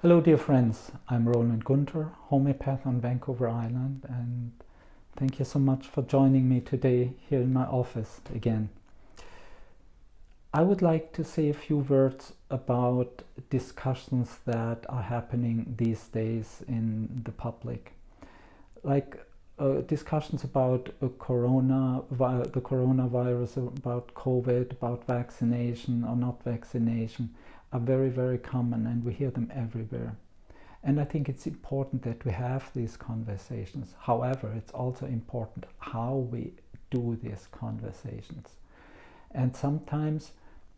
Hello dear friends, I'm Roland Gunther, homeopath on Vancouver Island, and thank you so much for joining me today here in my office again. I would like to say a few words about discussions that are happening these days in the public. Discussions about the coronavirus, about COVID, about vaccination or not vaccination are very, very common, and we hear them everywhere. And I think it's important that we have these conversations. However, it's also important how we do these conversations. And sometimes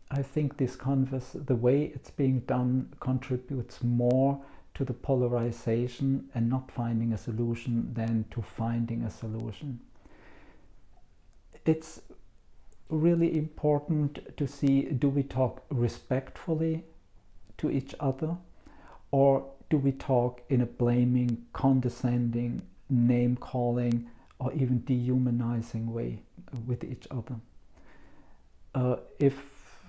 I think the way it's being done contributes more to the polarization and not finding a solution than to finding a solution. It's really important to see, do we talk respectfully to each other, or do we talk in a blaming, condescending, name-calling, or even dehumanizing way with each other? If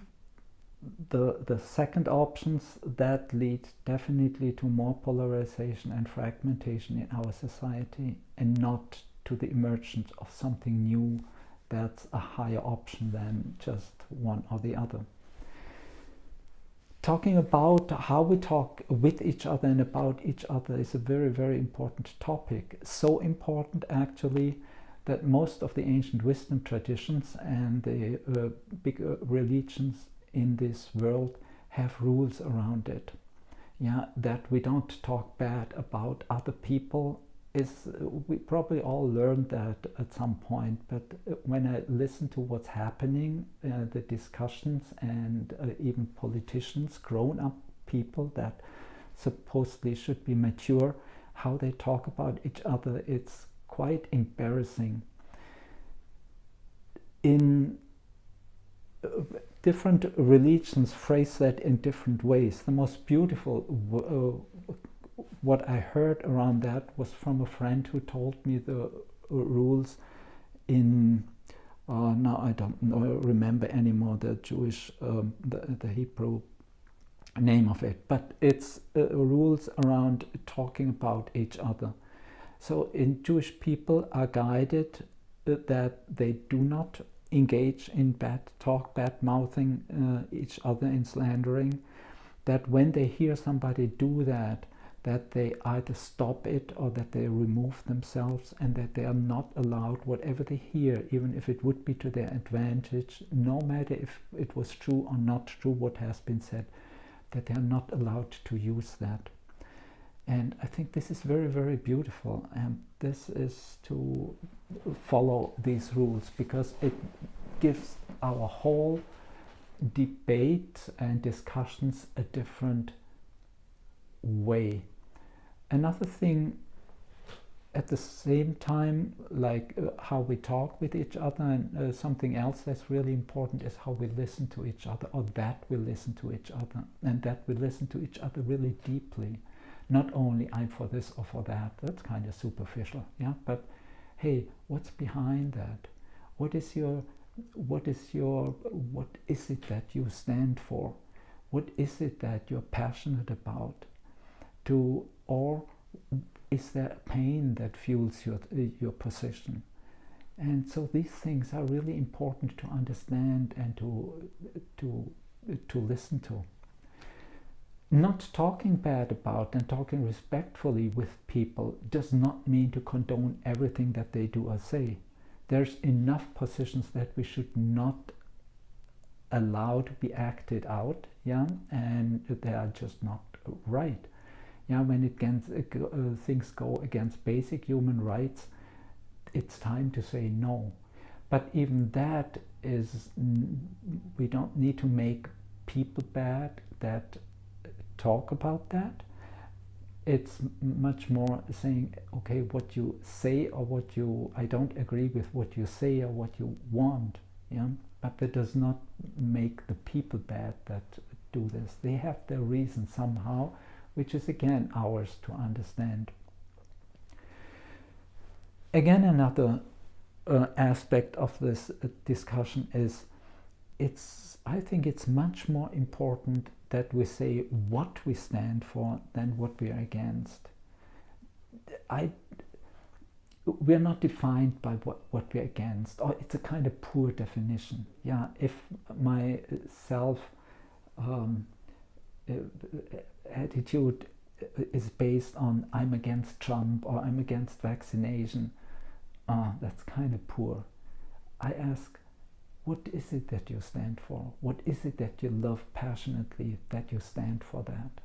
the second options, that lead definitely to more polarization and fragmentation in our society, and not to the emergence of something new that's a higher option than just one or the other. Talking about how we talk with each other and about each other is a very, very important topic. So important actually that most of the ancient wisdom traditions and the big religions in this world have rules around it. Yeah, that we don't talk bad about other people we probably all learned that at some point, but when I listen to what's happening, the discussions and even politicians, grown-up people that supposedly should be mature, how they talk about each other, it's quite embarrassing. In different religions phrase that in different ways. The most beautiful what I heard around that was from a friend who told me the rules in now I don't remember anymore the Jewish the Hebrew name of it, but it's rules around talking about each other. So in Jewish people are guided that they do not engage in bad talk, bad mouthing each other, in slandering, that when they hear somebody do that they either stop it or that they remove themselves, and that they are not allowed, whatever they hear, even if it would be to their advantage, no matter if it was true or not true what has been said, that they are not allowed to use that. And I think this is very, very beautiful, and this is to follow these rules, because it gives our whole debate and discussions a different way. Another thing at the same time, like how we talk with each other, and something else that's really important is how we listen to each other, or that we listen to each other, and that we listen to each other really deeply. Not only I'm for this or for that, that's kind of superficial, yeah, but hey, what's behind that? What is it that you stand for? What is it that you're passionate about? Or is there pain that fuels your position? And so these things are really important to understand and to listen to. Not talking bad about and talking respectfully with people does not mean to condone everything that they do or say. There's enough positions that we should not allow to be acted out, yeah, and they are just not right. Yeah, when things go against basic human rights, it's time to say no. But even that is, we don't need to make people bad that talk about that. It's much more saying, okay, what you say or I don't agree with what you say or what you want, yeah, but that does not make the people bad that do this. They have their reason somehow, which is again ours to understand. Again, another aspect of this discussion is I think it's much more important that we say what we stand for than what we are against. We're not defined by what we're against, or it's a kind of poor definition. Yeah, if my self attitude is based on I'm against Trump or I'm against vaccination, that's kind of poor. I ask, what is it that you stand for? What is it that you love passionately, that you stand for that?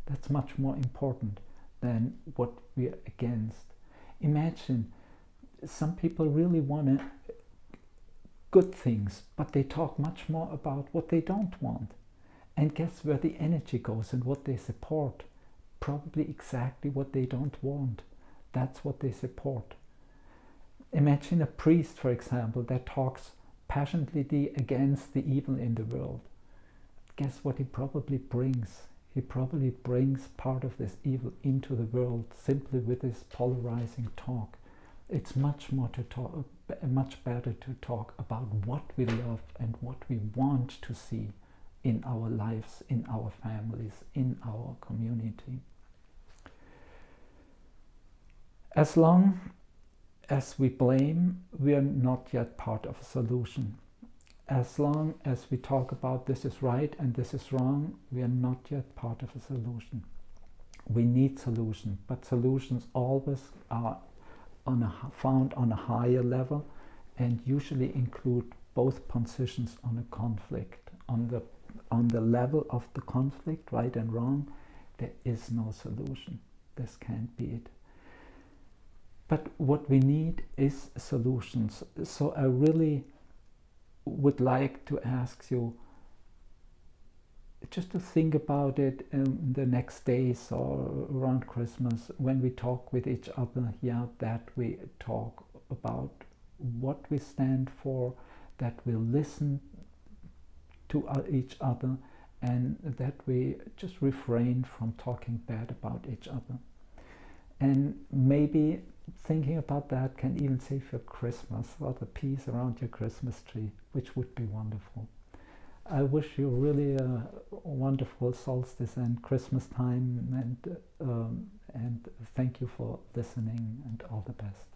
That's much more important than what we're against. Imagine some people really want good things, but they talk much more about what they don't want. And guess where the energy goes and what they support? Probably exactly what they don't want. That's what they support. Imagine a priest, for example, that talks passionately against the evil in the world. Guess what he probably brings? He probably brings part of this evil into the world simply with his polarizing talk. It's much better to talk about what we love and what we want to see in our lives, in our families, in our community. As long as we blame, we are not yet part of a solution. As long as we talk about this is right and this is wrong, we are not yet part of a solution. We need solutions, but solutions always are found on a higher level and usually include both positions on a conflict. On the level of the conflict, right and wrong, there is no solution. This can't be it. But what we need is solutions. So I really would like to ask you just to think about it in the next days or around Christmas when we talk with each other. Yeah, that we talk about what we stand for, that we listen to each other, and that we just refrain from talking bad about each other. And maybe thinking about that can even save your Christmas or the peace around your Christmas tree, which would be wonderful. I wish you really a wonderful solstice and Christmas time, and thank you for listening, and all the best.